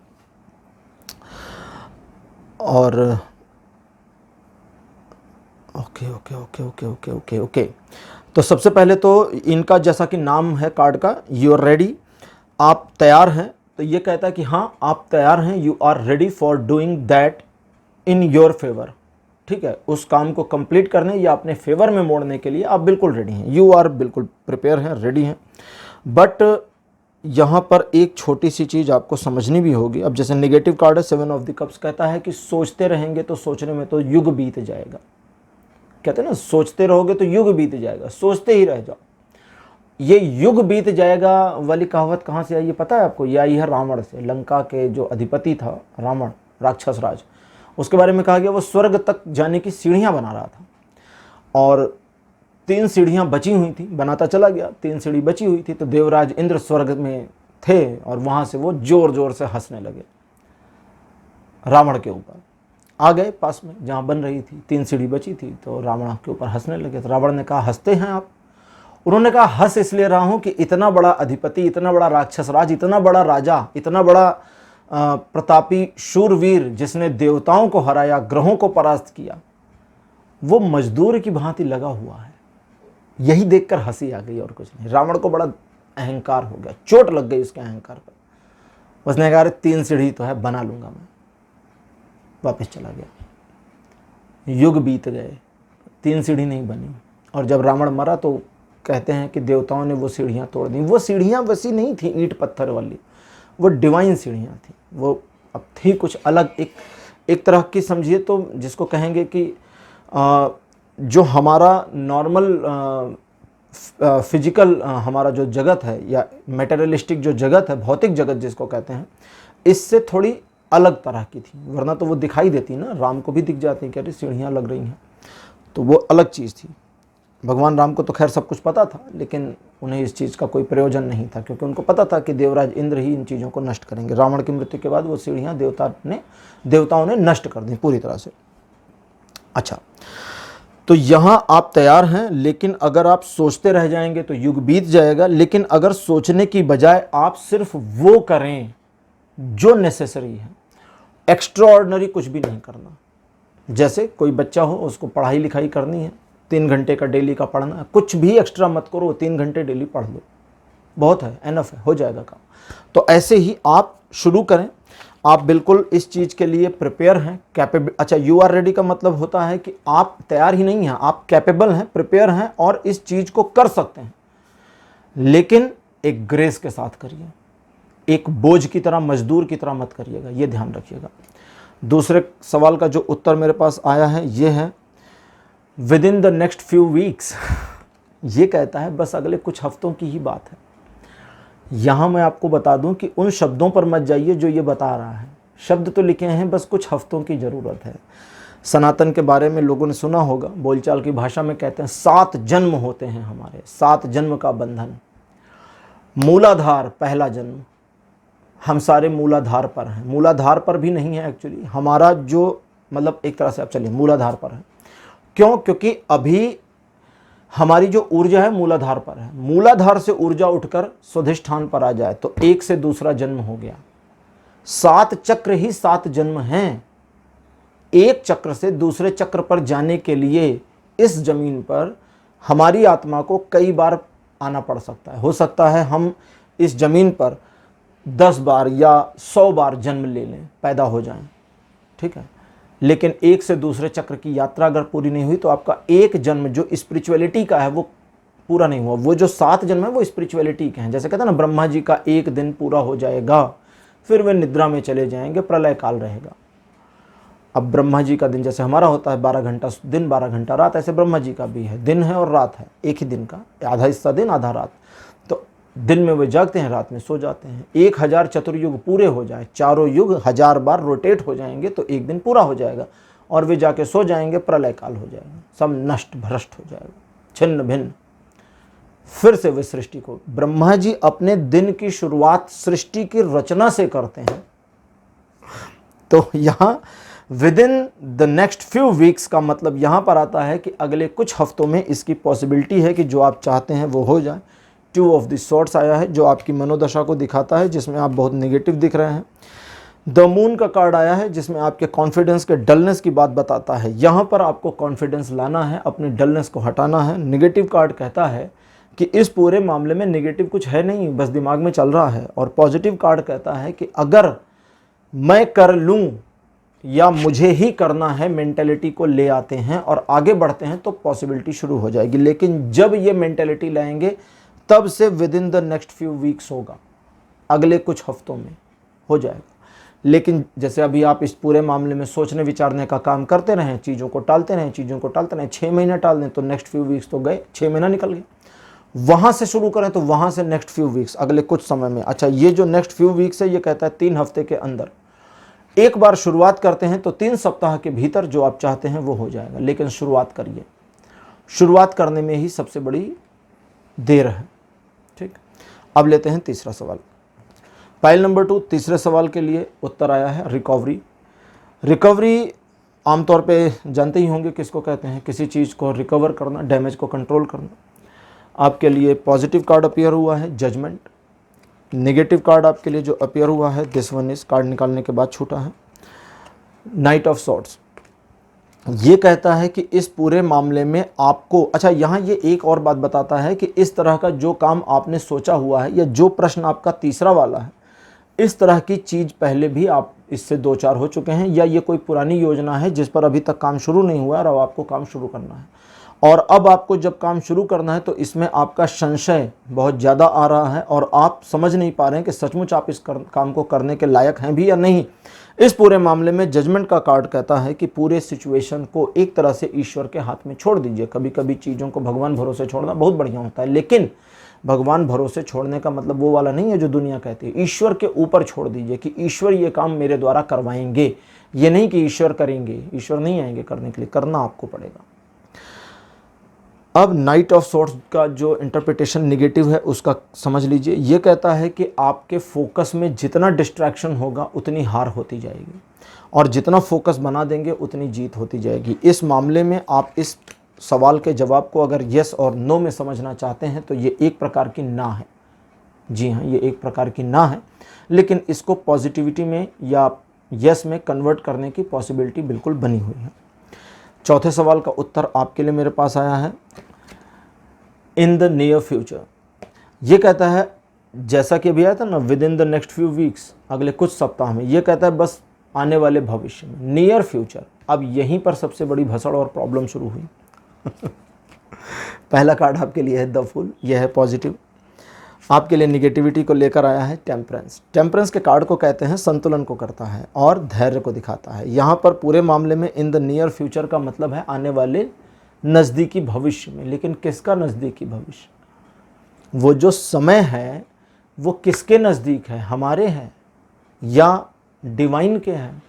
और okay okay okay okay okay okay okay तो सबसे पहले तो इनका जैसा कि नाम है कार्ड का, यू आर रेडी, आप तैयार हैं। तो ये कहता है कि हाँ आप तैयार हैं, you are ready for doing that in your favour. ठीक है, उस काम को कंप्लीट करने या अपने फेवर में मोड़ने के लिए आप बिल्कुल रेडी हैं, यू आर बिल्कुल प्रिपेयर हैं, रेडी हैं। बट यहाँ पर एक छोटी सी चीज़ आपको समझनी भी होगी। अब जैसे नेगेटिव कार्ड है 7 ऑफ द कप्स, कहता है कि सोचते रहेंगे तो सोचने में तो युग बीत जाएगा। कहते हैं ना, सोचते रहोगे तो युग बीत जाएगा, सोचते ही रह जाओ। ये युग बीत जाएगा वाली कहावत कहाँ से आई ये पता है आपको? ये आई है रावण से। लंका के जो अधिपति था रावण, राक्षस राज, उसके बारे में कहा गया वो स्वर्ग तक जाने की सीढ़ियाँ बना रहा था, और 3 सीढ़ियाँ बची हुई थी, बनाता चला गया, 3 सीढ़ी बची हुई थी। तो देवराज इंद्र स्वर्ग में थे और वहाँ से वो जोर जोर से हंसने लगे रावण के ऊपर। आ गए पास में जहाँ बन रही थी, 3 सीढ़ी बची थी, तो रावण के ऊपर हंसने लगे। तो रावण ने कहा हंसते हैं आप? उन्होंने कहा हंस इसलिए रहा हूँ कि इतना बड़ा अधिपति, इतना बड़ा राक्षस राज, इतना बड़ा राजा, इतना बड़ा प्रतापी शूरवीर जिसने देवताओं को हराया, ग्रहों को परास्त किया, वो मजदूर की भांति लगा हुआ है। यही देखकर हंसी आ गई और कुछ नहीं। रावण को बड़ा अहंकार हो गया, चोट लग गई उसके अहंकार पर। उसने कहा 3 सीढ़ी तो है, बना लूंगा मैं। वापस चला गया। युग बीत गए, 3 सीढ़ी नहीं बनी। और जब रावण मरा तो कहते हैं कि देवताओं ने वो सीढ़ियाँ तोड़ दी। वो सीढ़ियाँ वैसी नहीं थी ईंट पत्थर वाली, वो डिवाइन सीढ़ियाँ थी। वो अब थी कुछ अलग, एक तरह की समझिए तो जिसको कहेंगे कि जो हमारा नॉर्मल फिजिकल हमारा जो जगत है या मटेरियलिस्टिक जो जगत है, भौतिक जगत जिसको कहते हैं, इससे थोड़ी अलग तरह की थी। वरना तो वो दिखाई देती ना, राम को भी दिख जाती कि अरे सीढ़ियाँ लग रही हैं, तो वो अलग चीज़ थी। भगवान राम को तो खैर सब कुछ पता था, लेकिन उन्हें इस चीज़ का कोई प्रयोजन नहीं था, क्योंकि उनको पता था कि देवराज इंद्र ही इन चीज़ों को नष्ट करेंगे। रावण की मृत्यु के बाद वो सीढ़ियाँ देवताओं ने नष्ट कर दी पूरी तरह से। अच्छा, तो यहाँ आप तैयार हैं, लेकिन अगर आप सोचते रह जाएंगे तो युग बीत जाएगा। लेकिन अगर सोचने की बजाय आप सिर्फ वो करें जो नेसेसरी है, एक्स्ट्रा ऑर्डिनरी कुछ भी नहीं करना। जैसे कोई बच्चा हो, उसको पढ़ाई लिखाई करनी है, 3 घंटे का डेली का पढ़ना है, कुछ भी एक्स्ट्रा मत करो, 3 घंटे डेली पढ़ लो, बहुत है, एनफ है, हो जाएगा काम। तो ऐसे ही आप शुरू करें। आप बिल्कुल इस चीज़ के लिए प्रिपेयर हैं, कैपेबल। अच्छा, यू आर रेडी का मतलब होता है कि आप तैयार ही नहीं हैं, आप कैपेबल हैं, प्रिपेयर हैं और इस चीज़ को कर सकते हैं, लेकिन एक ग्रेस के साथ करिए। एक बोझ की तरह, मजदूर की तरह मत करिएगा, ये ध्यान रखिएगा। दूसरे सवाल का जो उत्तर मेरे पास आया है ये है with in the next few weeks. ये कहता है बस अगले कुछ हफ्तों की ही बात है। यहाँ मैं आपको बता दूं कि उन शब्दों पर मत जाइए जो ये बता रहा है। शब्द तो लिखे हैं, बस कुछ हफ्तों की ज़रूरत है। सनातन के बारे में लोगों ने सुना होगा, बोलचाल की भाषा में कहते हैं 7 जन्म होते हैं हमारे, 7 जन्म का बंधन। मूलाधार पहला जन्म, हम सारे मूलाधार पर हैं। मूलाधार पर भी नहीं है एक्चुअली, हमारा जो मतलब एक तरह से आप चलिए मूलाधार पर है। क्यों? क्योंकि अभी हमारी जो ऊर्जा है मूलाधार पर है। मूलाधार से ऊर्जा उठकर स्वाधिष्ठान पर आ जाए तो एक से दूसरा जन्म हो गया। 7 चक्र ही 7 जन्म हैं। एक चक्र से दूसरे चक्र पर जाने के लिए इस जमीन पर हमारी आत्मा को कई बार आना पड़ सकता है। हो सकता है हम इस जमीन पर 10 बार या 100 बार जन्म ले लें, पैदा हो जाएं, ठीक है। लेकिन एक से दूसरे चक्र की यात्रा अगर पूरी नहीं हुई तो आपका एक जन्म जो स्पिरिचुअलिटी का है वो पूरा नहीं हुआ। वो जो 7 जन्म है वो स्पिरिचुअलिटी के हैं। जैसे कहते हैं ना, ब्रह्मा जी का एक दिन पूरा हो जाएगा, फिर वे निद्रा में चले जाएंगे, प्रलय काल रहेगा। अब ब्रह्मा जी का दिन जैसे हमारा होता है 12 घंटा दिन 12 घंटा रात, ऐसे ब्रह्मा जी का भी है, दिन है और रात है, एक ही दिन का, आधा हिस्सा दिन आधा रात। तो दिन में वे जागते हैं, रात में सो जाते हैं। 1000 चतुर्युग पूरे हो जाए, चारों युग 1000 बार रोटेट हो जाएंगे तो एक दिन पूरा हो जाएगा और वे जाके सो जाएंगे, प्रलय काल हो जाएगा, सब नष्ट भ्रष्ट हो जाएगा, छिन्न भिन्न। फिर से वे सृष्टि को, ब्रह्मा जी अपने दिन की शुरुआत सृष्टि की रचना से करते हैं। तो यहां with in the next few weeks का मतलब यहां पर आता है कि अगले कुछ हफ्तों में इसकी पॉसिबिलिटी है कि जो आप चाहते हैं वो हो जाए। 2 ऑफ द सॉर्ड्स आया है जो आपकी मनोदशा को दिखाता है, जिसमें आप बहुत नेगेटिव दिख रहे हैं। द मून का कार्ड आया है जिसमें आपके कॉन्फिडेंस के डलनेस की बात बताता है। यहाँ पर आपको कॉन्फिडेंस लाना है, अपने डलनेस को हटाना है। नेगेटिव कार्ड कहता है कि इस पूरे मामले में नेगेटिव कुछ है नहीं, बस दिमाग में चल रहा है। और पॉजिटिव कार्ड कहता है कि अगर मैं कर लूँ या मुझे ही करना है मेंटेलिटी को ले आते हैं और आगे बढ़ते हैं तो पॉसिबिलिटी शुरू हो जाएगी। लेकिन जब ये मेंटेलिटी लाएंगे तब से with in the next few weeks होगा, अगले कुछ हफ्तों में हो जाएगा। लेकिन जैसे अभी आप इस पूरे मामले में सोचने विचारने का काम करते रहें, चीज़ों को टालते रहें, 6 महीने टाल दें तो नेक्स्ट फ्यू वीक्स तो गए, 6 महीना निकल गए। वहाँ से शुरू करें तो वहाँ से नेक्स्ट फ्यू वीक्स, अगले कुछ समय में। अच्छा, ये जो नेक्स्ट फ्यू वीक्स है ये कहता है 3 हफ्ते के अंदर एक बार शुरुआत करते हैं तो 3 सप्ताह के भीतर जो आप चाहते हैं वो हो जाएगा। लेकिन शुरुआत करिए, शुरुआत करने में ही सबसे बड़ी देर है। ठीक, अब लेते हैं तीसरा सवाल। पाइल नंबर 2, तीसरे सवाल के लिए उत्तर आया है रिकवरी। रिकवरी आमतौर पे जानते ही होंगे किसको कहते हैं, किसी चीज़ को रिकवर करना, डैमेज को कंट्रोल करना। आपके लिए पॉजिटिव कार्ड अपीयर हुआ है जजमेंट। नेगेटिव कार्ड आपके लिए जो अपीयर हुआ है दिस वन इज, कार्ड निकालने के बाद छूटा है, नाइट ऑफ सॉर्ड्स। ये कहता है कि इस पूरे मामले में आपको, अच्छा यहाँ ये एक और बात बताता है कि इस तरह का जो काम आपने सोचा हुआ है या जो प्रश्न आपका तीसरा वाला है, इस तरह की चीज़ पहले भी आप इससे 2-4 हो चुके हैं, या ये कोई पुरानी योजना है जिस पर अभी तक काम शुरू नहीं हुआ और अब आपको काम शुरू करना है। और अब आपको जब काम शुरू करना है तो इसमें आपका संशय बहुत ज़्यादा आ रहा है और आप समझ नहीं पा रहे हैं कि सचमुच आप इस काम को करने के लायक हैं भी या नहीं। इस पूरे मामले में जजमेंट का कार्ड कहता है कि पूरे सिचुएशन को एक तरह से ईश्वर के हाथ में छोड़ दीजिए। कभी कभी चीज़ों को भगवान भरोसे छोड़ना बहुत बढ़िया होता है, लेकिन भगवान भरोसे छोड़ने का मतलब वो वाला नहीं है जो दुनिया कहती है। ईश्वर के ऊपर छोड़ दीजिए कि ईश्वर ये काम मेरे द्वारा करवाएंगे, ये नहीं कि ईश्वर करेंगे। ईश्वर नहीं आएंगे करने के लिए, करना आपको पड़ेगा। अब नाइट ऑफ सॉर्ड्स का जो इंटरप्रिटेशन नेगेटिव है उसका समझ लीजिए। ये कहता है कि आपके फोकस में जितना डिस्ट्रैक्शन होगा उतनी हार होती जाएगी, और जितना फोकस बना देंगे उतनी जीत होती जाएगी। इस मामले में आप इस सवाल के जवाब को अगर यस और नो में समझना चाहते हैं तो ये एक प्रकार की ना है। जी हाँ, ये एक प्रकार की ना है, लेकिन इसको पॉजिटिविटी में या यस में कन्वर्ट करने की पॉसिबिलिटी बिल्कुल बनी हुई है। चौथे सवाल का उत्तर आपके लिए मेरे पास आया है इन द नियर फ्यूचर। ये कहता है, जैसा कि अभी आया था ना, with in the next few weeks, अगले कुछ सप्ताह में। ये कहता है बस आने वाले भविष्य में, नियर फ्यूचर। अब यहीं पर सबसे बड़ी भसड़ और प्रॉब्लम शुरू हुई। पहला कार्ड आपके लिए है द फूल, यह है पॉजिटिव। आपके लिए निगेटिविटी को लेकर आया है टेम्परेंस। टेम्परेंस के कार्ड को कहते हैं संतुलन को करता है और धैर्य को दिखाता है। यहाँ पर पूरे मामले में इन द नियर फ्यूचर का मतलब है आने वाले नज़दीकी भविष्य में। लेकिन किसका नज़दीकी भविष्य? वो जो समय है वो किसके नज़दीक है? हमारे हैं या डिवाइन के हैं,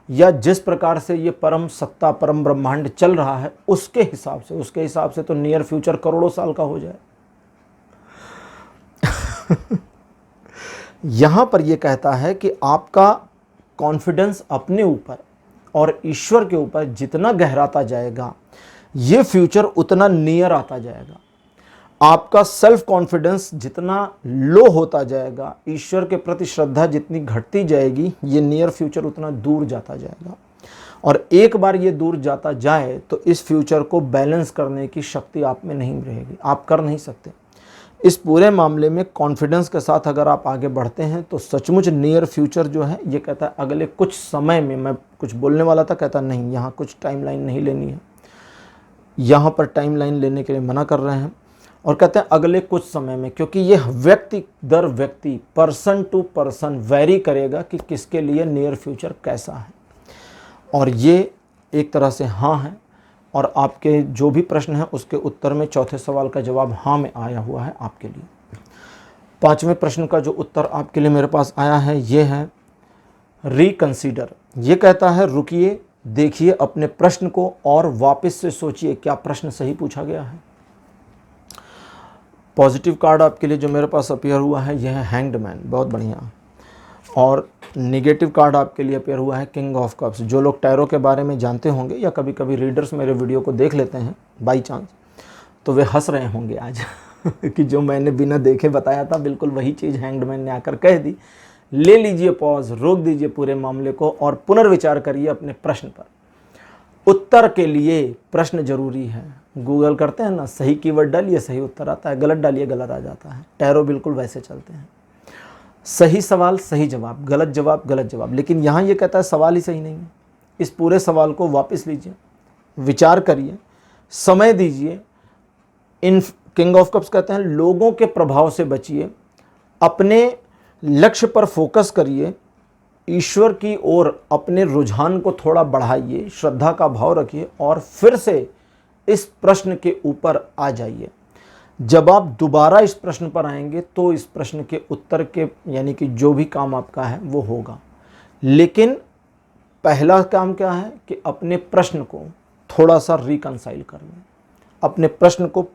या जिस प्रकार से ये परम सत्ता परम ब्रह्मांड चल रहा है उसके हिसाब से तो नियर फ्यूचर करोड़ों साल का हो जाए। यहां पर यह कहता है कि आपका कॉन्फिडेंस अपने ऊपर और ईश्वर के ऊपर जितना गहराता जाएगा ये फ्यूचर उतना नियर आता जाएगा। आपका सेल्फ कॉन्फिडेंस जितना लो होता जाएगा, ईश्वर के प्रति श्रद्धा जितनी घटती जाएगी, ये नियर फ्यूचर उतना दूर जाता जाएगा। और एक बार ये दूर जाता जाए तो इस फ्यूचर को बैलेंस करने की शक्ति आप में नहीं रहेगी, आप कर नहीं सकते। इस पूरे मामले में कॉन्फिडेंस के साथ अगर आप आगे बढ़ते हैं तो सचमुच नियर फ्यूचर जो है ये कहता है अगले कुछ समय में। मैं कुछ बोलने वाला था, कहता नहीं, यहाँ कुछ टाइमलाइन नहीं लेनी है, यहाँ पर टाइमलाइन लेने के लिए मना कर रहे हैं। और कहते हैं अगले कुछ समय में, क्योंकि ये व्यक्ति दर व्यक्ति, पर्सन टू पर्सन वेरी करेगा कि किसके लिए नियर फ्यूचर कैसा है। और ये एक तरह से हाँ है, और आपके जो भी प्रश्न हैं उसके उत्तर में चौथे सवाल का जवाब हाँ में आया हुआ है आपके लिए। पांचवें प्रश्न का जो उत्तर आपके लिए मेरे पास आया है ये है रिकंसीडर। ये कहता है रुकिए, देखिए अपने प्रश्न को और वापस से सोचिए क्या प्रश्न सही पूछा गया है। पॉजिटिव कार्ड आपके लिए जो मेरे पास अपीयर हुआ है यह है हैंग्ड मैन, बहुत बढ़िया। और निगेटिव कार्ड आपके लिए अपीयर हुआ है किंग ऑफ कप्स। जो लोग टैरो के बारे में जानते होंगे या कभी कभी रीडर्स मेरे वीडियो को देख लेते हैं बाई चांस, तो वे हंस रहे होंगे आज कि जो मैंने बिना देखे बताया था बिल्कुल वही चीज़ हैंग्ड मैन ने आकर कह दी। ले लीजिए पॉज, रोक दीजिए पूरे मामले को और पुनर्विचार करिए अपने प्रश्न पर। उत्तर के लिए प्रश्न जरूरी है। गूगल करते हैं ना, सही कीवर्ड डालिए सही उत्तर आता है, गलत डालिए गलत आ जाता है। टैरो बिल्कुल वैसे चलते हैं, सही सवाल सही जवाब, गलत जवाब गलत जवाब। लेकिन यहाँ ये कहता है सवाल ही सही नहीं है। इस पूरे सवाल को वापस लीजिए, विचार करिए, समय दीजिए। इन किंग ऑफ कप्स कहते हैं लोगों के प्रभाव से बचिए, अपने लक्ष्य पर फोकस करिए, ईश्वर की ओर अपने रुझान को थोड़ा बढ़ाइए, श्रद्धा का भाव रखिए और फिर से इस प्रश्न के ऊपर आ जाइए। जब आप दोबारा इस प्रश्न पर आएंगे तो इस प्रश्न के उत्तर के यानी कि जो भी काम आपका है वो होगा। लेकिन पहला काम क्या है कि अपने प्रश्न को थोड़ा सा रिकंसाइल कर लें, अपने प्रश्न को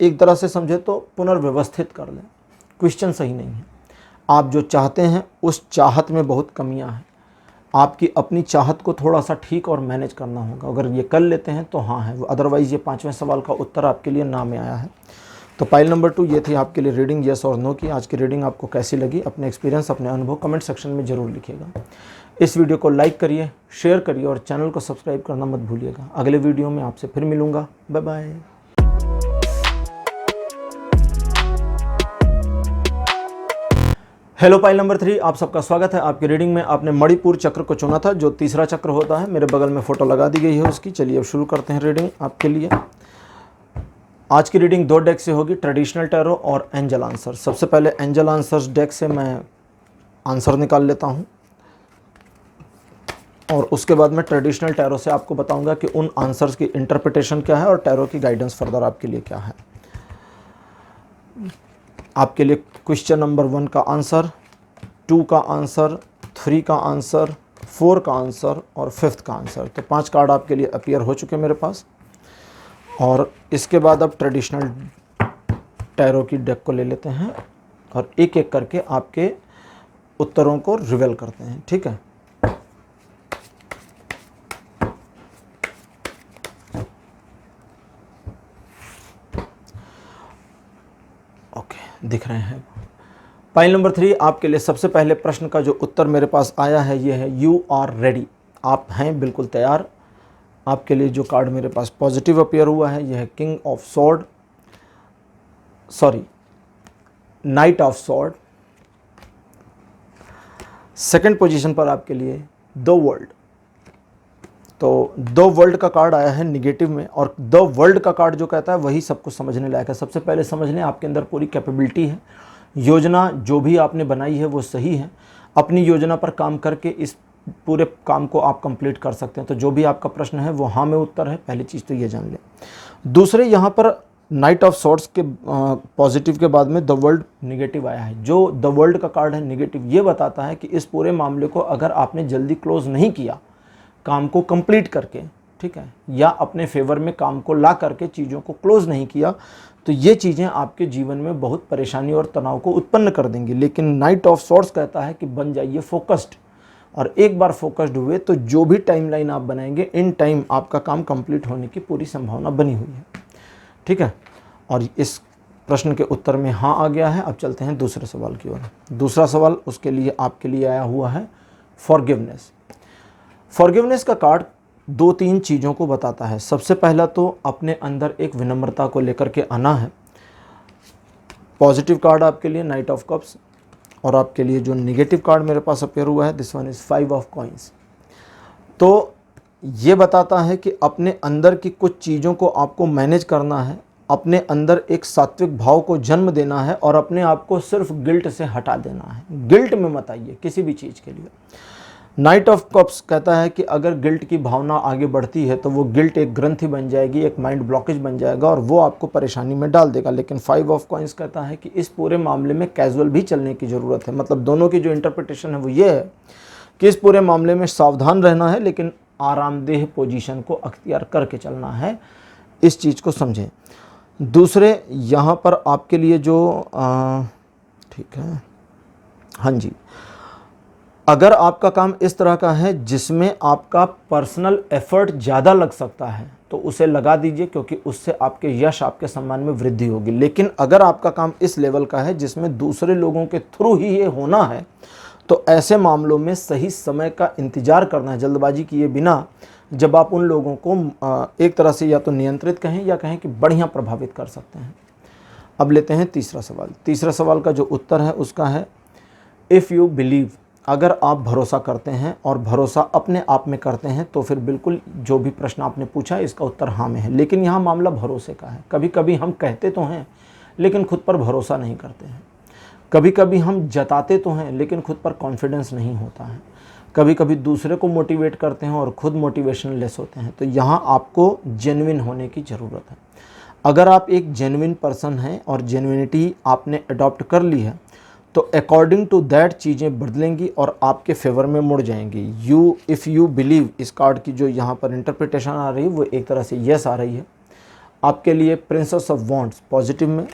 एक तरह से समझे तो पुनर्व्यवस्थित कर लें। क्वेश्चन सही नहीं है, आप जो चाहते हैं उस चाहत में बहुत कमियां हैं। आपकी अपनी चाहत को थोड़ा सा ठीक और मैनेज करना होगा। अगर ये कर लेते हैं तो हाँ है, अदरवाइज़ ये पांचवें सवाल का उत्तर आपके लिए ना में आया है। तो पाइल नंबर 2 ये थी आपके लिए रीडिंग येस और नो की। आज की रीडिंग आपको कैसी लगी, अपने एक्सपीरियंस अपने अनुभव कमेंट सेक्शन में ज़रूर लिखिएगा। इस वीडियो को लाइक करिए, शेयर करिए और चैनल को सब्सक्राइब करना मत भूलिएगा। अगले वीडियो में आपसे फिर मिलूँगा। Bye bye. Hello pile number 3, आप सबका स्वागत है। आपकी रीडिंग में आपने मणिपुर चक्र को चुना था, जो तीसरा चक्र होता है। मेरे बगल में फोटो लगा दी गई है उसकी। चलिए अब शुरू करते हैं रीडिंग आपके लिए। आज की रीडिंग 2 डेक से होगी, ट्रेडिशनल टैरो और एंजल आंसर। सबसे पहले एंजल आंसर्स डेक से मैं आंसर निकाल लेता हूं और उसके बाद मैं ट्रेडिशनल टैरो से आपको बताऊंगा कि उन आंसर्स की इंटरप्रिटेशन क्या है और टैरो की गाइडेंस फर्दर आपके लिए क्या है। आपके लिए क्वेश्चन नंबर 1 का आंसर, 2 का आंसर, 3 का आंसर, 4 का आंसर और 5th का आंसर। तो 5 कार्ड आपके लिए अपीयर हो चुके मेरे पास। और इसके बाद अब ट्रेडिशनल टैरो की डेक को ले लेते हैं और एक एक करके आपके उत्तरों को रिवील करते हैं, ठीक है। दिख रहे हैं। पाइल नंबर 3 आपके लिए सबसे पहले प्रश्न का जो उत्तर मेरे पास आया है ये है यू आर रेडी। आप हैं बिल्कुल तैयार। आपके लिए जो कार्ड मेरे पास पॉजिटिव अपीयर हुआ है यह है king of sword, night of sword. Second position पर आपके लिए द वर्ल्ड। तो द वर्ल्ड का कार्ड आया है निगेटिव में, और द वर्ल्ड का कार्ड जो कहता है वही सब कुछ समझने लायक है। सबसे पहले समझ लें आपके अंदर पूरी कैपेबिलिटी है, योजना जो भी आपने बनाई है वो सही है। अपनी योजना पर काम करके इस पूरे काम को आप कंप्लीट कर सकते हैं। तो जो भी आपका प्रश्न है वो हाँ में उत्तर है, पहली चीज़ तो ये जान लें। दूसरे यहाँ पर नाइट ऑफ सॉर्ड्स के पॉजिटिव के बाद में द वर्ल्ड निगेटिव आया है। जो द वर्ल्ड का कार्ड है निगेटिव, ये बताता है कि इस पूरे मामले को अगर आपने जल्दी क्लोज नहीं किया, काम को कंप्लीट करके, ठीक है, या अपने फेवर में काम को ला करके चीज़ों को क्लोज नहीं किया, तो ये चीज़ें आपके जीवन में बहुत परेशानी और तनाव को उत्पन्न कर देंगी। लेकिन नाइट ऑफ सॉर्ड्स कहता है कि बन जाइए फोकस्ड, और एक बार फोकस्ड हुए तो जो भी टाइमलाइन आप बनाएंगे इन टाइम आपका काम कंप्लीट होने की पूरी संभावना बनी हुई है, ठीक है। और इस प्रश्न के उत्तर में हाँ आ गया है। अब चलते हैं दूसरे सवाल की ओर। दूसरा सवाल उसके लिए आपके लिए आया हुआ है फॉरगिवनेस। फॉरगिवनेस का कार्ड 2-3 चीज़ों को बताता है। सबसे पहला तो अपने अंदर एक विनम्रता को लेकर के आना है। पॉजिटिव कार्ड आपके लिए नाइट ऑफ कप्स, और आपके लिए जो नेगेटिव कार्ड मेरे पास अपीयर हुआ है this one is 5 of coins. तो ये बताता है कि अपने अंदर की कुछ चीज़ों को आपको मैनेज करना है, अपने अंदर एक सात्विक भाव को जन्म देना है और अपने आप को सिर्फ गिल्ट से हटा देना है। गिल्ट में मत आइए किसी भी चीज़ के लिए। नाइट ऑफ कप्स कहता है कि अगर गिल्ट की भावना आगे बढ़ती है तो वो गिल्ट एक ग्रंथि बन जाएगी, एक माइंड ब्लॉकेज बन जाएगा और वो आपको परेशानी में डाल देगा। लेकिन 5 ऑफ कॉइंस कहता है कि इस पूरे मामले में कैजुअल भी चलने की ज़रूरत है। मतलब दोनों की जो इंटरप्रिटेशन है वो ये है कि इस पूरे मामले में सावधान रहना है, लेकिन आरामदेह पोजीशन को अख्तियार करके चलना है। इस चीज़ को समझें। दूसरे यहाँ पर आपके लिए जो ठीक है, हाँ जी, अगर आपका काम इस तरह का है जिसमें आपका पर्सनल एफर्ट ज़्यादा लग सकता है तो उसे लगा दीजिए, क्योंकि उससे आपके यश, आपके सम्मान में वृद्धि होगी। लेकिन अगर आपका काम इस लेवल का है जिसमें दूसरे लोगों के थ्रू ही ये होना है तो ऐसे मामलों में सही समय का इंतज़ार करना है, जल्दबाजी किए बिना, जब आप उन लोगों को एक तरह से या तो नियंत्रित कहें या कहें कि बढ़िया प्रभावित कर सकते हैं। अब लेते हैं तीसरा सवाल। तीसरा सवाल का जो उत्तर है उसका है इफ़ यू बिलीव, अगर आप भरोसा करते हैं और भरोसा अपने आप में करते हैं तो फिर बिल्कुल जो भी प्रश्न आपने पूछा है इसका उत्तर हाँ में है। लेकिन यहाँ मामला भरोसे का है। कभी कभी हम कहते तो हैं लेकिन खुद पर भरोसा नहीं करते हैं। कभी कभी हम जताते तो हैं लेकिन खुद पर कॉन्फिडेंस नहीं होता है। कभी कभी दूसरे को मोटिवेट करते हैं और खुद मोटिवेशन लेस होते हैं। तो यहाँ आपको जेन्युइन होने की ज़रूरत है। अगर आप एक जेन्युइन पर्सन हैं और जेन्युइनिटी आपने अडॉप्ट कर ली है तो अकॉर्डिंग टू दैट चीज़ें बदलेंगी और आपके फेवर में मुड़ जाएंगी। इफ़ यू बिलीव, इस कार्ड की जो यहाँ पर इंटरप्रिटेशन आ रही है वो एक तरह से यस आ रही है। आपके लिए प्रिंसेस ऑफ वॉन्ड्स पॉजिटिव में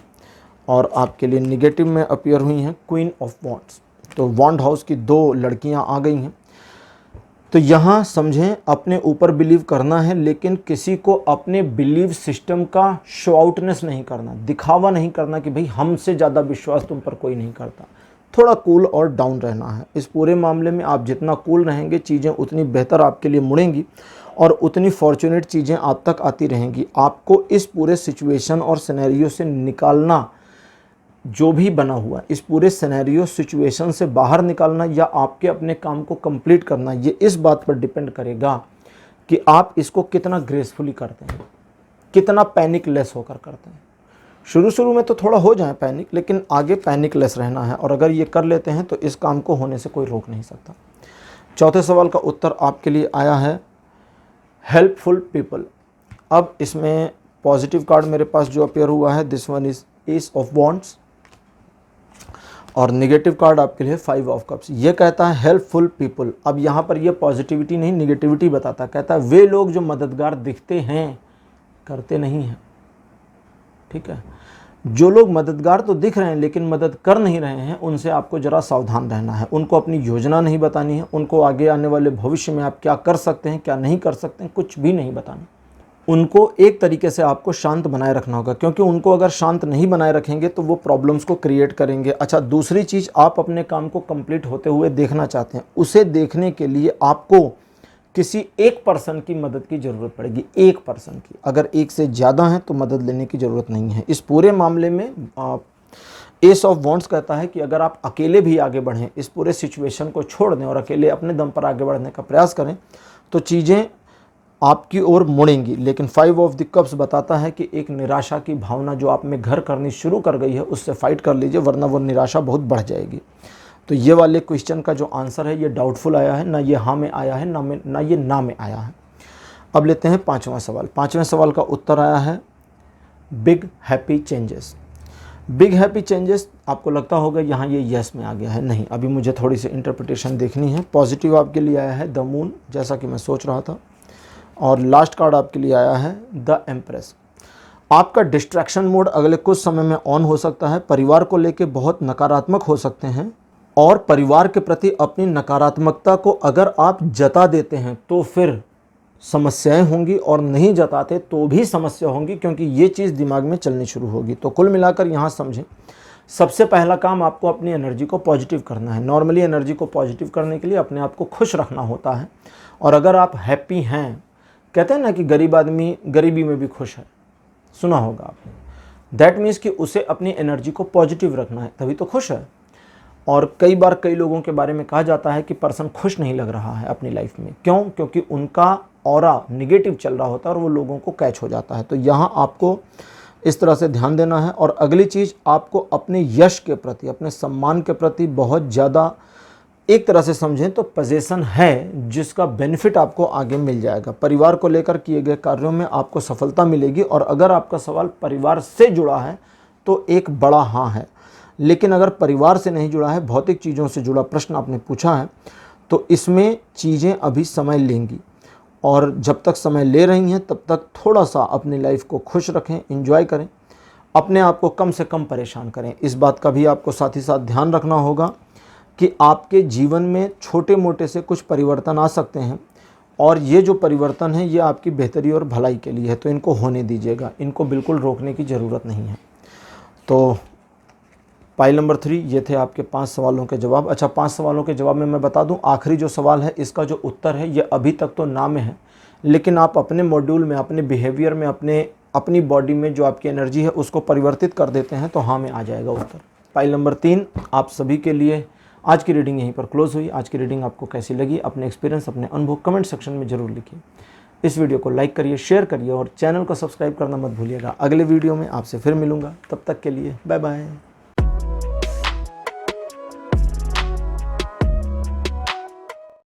और आपके लिए निगेटिव में अपीयर हुई हैं क्वीन ऑफ वॉन्ड्स। तो वॉन्ड हाउस की 2 लड़कियाँ आ गई हैं। तो यहाँ समझें, अपने ऊपर बिलीव करना है लेकिन किसी को अपने बिलीव सिस्टम का शो आउटनेस नहीं करना, दिखावा नहीं करना कि भाई हमसे ज़्यादा विश्वास तुम पर कोई नहीं करता। थोड़ा कूल और डाउन रहना है। इस पूरे मामले में आप जितना कूल रहेंगे चीज़ें उतनी बेहतर आपके लिए मुड़ेंगी और उतनी फॉर्चुनेट चीज़ें आप तक आती रहेंगी। आपको इस पूरे सिचुएशन और सिनेरियो से निकालना, जो भी बना हुआ इस पूरे सिनेरियो सिचुएशन से बाहर निकालना या आपके अपने काम को कंप्लीट करना, ये इस बात पर डिपेंड करेगा कि आप इसको कितना ग्रेसफुली करते हैं, कितना पैनिक लेस होकर करते हैं। शुरू में तो थोड़ा हो जाए पैनिक, लेकिन आगे पैनिक लेस रहना है और अगर ये कर लेते हैं तो इस काम को होने से कोई रोक नहीं सकता। चौथे सवाल का उत्तर आपके लिए आया है हेल्पफुल पीपल। अब इसमें पॉजिटिव कार्ड मेरे पास जो अपीयर हुआ है this one is S of wands और नेगेटिव कार्ड आपके लिए 5 ऑफ कप्स। ये कहता है हेल्पफुल पीपल। अब यहाँ पर ये पॉजिटिविटी नहीं निगेटिविटी बताता है। कहता है वे लोग जो मददगार दिखते हैं करते नहीं हैं। ठीक है, जो लोग मददगार तो दिख रहे हैं लेकिन मदद कर नहीं रहे हैं उनसे आपको ज़रा सावधान रहना है। उनको अपनी योजना नहीं बतानी है, उनको आगे आने वाले भविष्य में आप क्या कर सकते हैं क्या नहीं कर सकते हैं कुछ भी नहीं बताना। उनको एक तरीके से आपको शांत बनाए रखना होगा, क्योंकि उनको अगर शांत नहीं बनाए रखेंगे तो वो प्रॉब्लम्स को क्रिएट करेंगे। अच्छा, दूसरी चीज़, आप अपने काम को कंप्लीट होते हुए देखना चाहते हैं, उसे देखने के लिए आपको किसी एक पर्सन की मदद की ज़रूरत पड़ेगी। एक पर्सन की, अगर एक से ज़्यादा हैं तो मदद लेने की ज़रूरत नहीं है। इस पूरे मामले में एस ऑफ वॉन्ड्स कहता है कि अगर आप अकेले भी आगे बढ़ें, इस पूरे सिचुएशन को छोड़ दें और अकेले अपने दम पर आगे बढ़ने का प्रयास करें तो चीज़ें आपकी ओर मुड़ेंगी। लेकिन 5 ऑफ द कप्स बताता है कि एक निराशा की भावना जो आप में घर करनी शुरू कर गई है उससे फाइट कर लीजिए, वरना वो निराशा बहुत बढ़ जाएगी। तो ये वाले क्वेश्चन का जो आंसर है ये डाउटफुल आया है, ना ये हाँ में आया है ना ये ना में आया है। अब लेते हैं 5वां सवाल। 5वें सवाल का उत्तर आया है big happy changes. Big happy changes आपको लगता होगा यहाँ ये यस में आ गया है। नहीं, अभी मुझे थोड़ी सी इंटरप्रिटेशन देखनी है। पॉजिटिव आपके लिए आया है द मून, जैसा कि मैं सोच रहा था, और लास्ट कार्ड आपके लिए आया है द एम्प्रेस। आपका डिस्ट्रैक्शन मोड अगले कुछ समय में ऑन हो सकता है। परिवार को लेके बहुत नकारात्मक हो सकते हैं और परिवार के प्रति अपनी नकारात्मकता को अगर आप जता देते हैं तो फिर समस्याएं होंगी, और नहीं जताते तो भी समस्या होंगी, क्योंकि ये चीज़ दिमाग में चलनी शुरू होगी। तो कुल मिलाकर यहाँ समझें, सबसे पहला काम आपको अपनी एनर्जी को पॉजिटिव करना है। नॉर्मली एनर्जी को पॉजिटिव करने के लिए अपने आप को खुश रखना होता है, और अगर आप हैप्पी हैं, कहते हैं ना कि गरीब आदमी गरीबी में भी खुश है, सुना होगा आपने। दैट मीन्स कि उसे अपनी एनर्जी को पॉजिटिव रखना है, तभी तो खुश है। और कई बार कई लोगों के बारे में कहा जाता है कि पर्सन खुश नहीं लग रहा है अपनी लाइफ में। क्यों? क्योंकि उनका ऑरा निगेटिव चल रहा होता है और वो लोगों को कैच हो जाता है। तो यहाँ आपको इस तरह से ध्यान देना है। और अगली चीज़, आपको अपने यश के प्रति, अपने सम्मान के प्रति बहुत ज़्यादा एक तरह से समझें तो पोजीशन है जिसका बेनिफिट आपको आगे मिल जाएगा। परिवार को लेकर किए गए कार्यों में आपको सफलता मिलेगी। और अगर आपका सवाल परिवार से जुड़ा है तो एक बड़ा हाँ है। लेकिन अगर परिवार से नहीं जुड़ा है, भौतिक चीज़ों से जुड़ा प्रश्न आपने पूछा है, तो इसमें चीज़ें अभी समय लेंगी। और जब तक समय ले रही हैं तब तक थोड़ा सा अपनी लाइफ को खुश रखें, एंजॉय करें, अपने आप को कम से कम परेशान करें। इस बात का भी आपको साथ ही साथ ध्यान रखना होगा कि आपके जीवन में छोटे मोटे से कुछ परिवर्तन आ सकते हैं, और ये जो परिवर्तन है ये आपकी बेहतरी और भलाई के लिए है, तो इनको होने दीजिएगा, इनको बिल्कुल रोकने की ज़रूरत नहीं है। तो पाइल नंबर 3 ये थे आपके 5 सवालों के जवाब। अच्छा, 5 सवालों के जवाब में मैं बता दूं, आखिरी जो सवाल है इसका जो उत्तर है ये अभी तक तो ना में है, लेकिन आप अपने मॉड्यूल में, अपने बिहेवियर में, अपनी बॉडी में जो आपकी एनर्जी है उसको परिवर्तित कर देते हैं तो हाँ में आ जाएगा उत्तर। पाइल नंबर 3 आप सभी के लिए आज की रीडिंग यहीं पर क्लोज हुई। आज की रीडिंग आपको कैसी लगी, अपने एक्सपीरियंस, अपने अनुभव कमेंट सेक्शन में ज़रूर लिखिए। इस वीडियो को लाइक करिए, शेयर करिए और चैनल को सब्सक्राइब करना मत भूलिएगा। अगले वीडियो में आपसे फिर मिलूंगा, तब तक के लिए बाय बाय।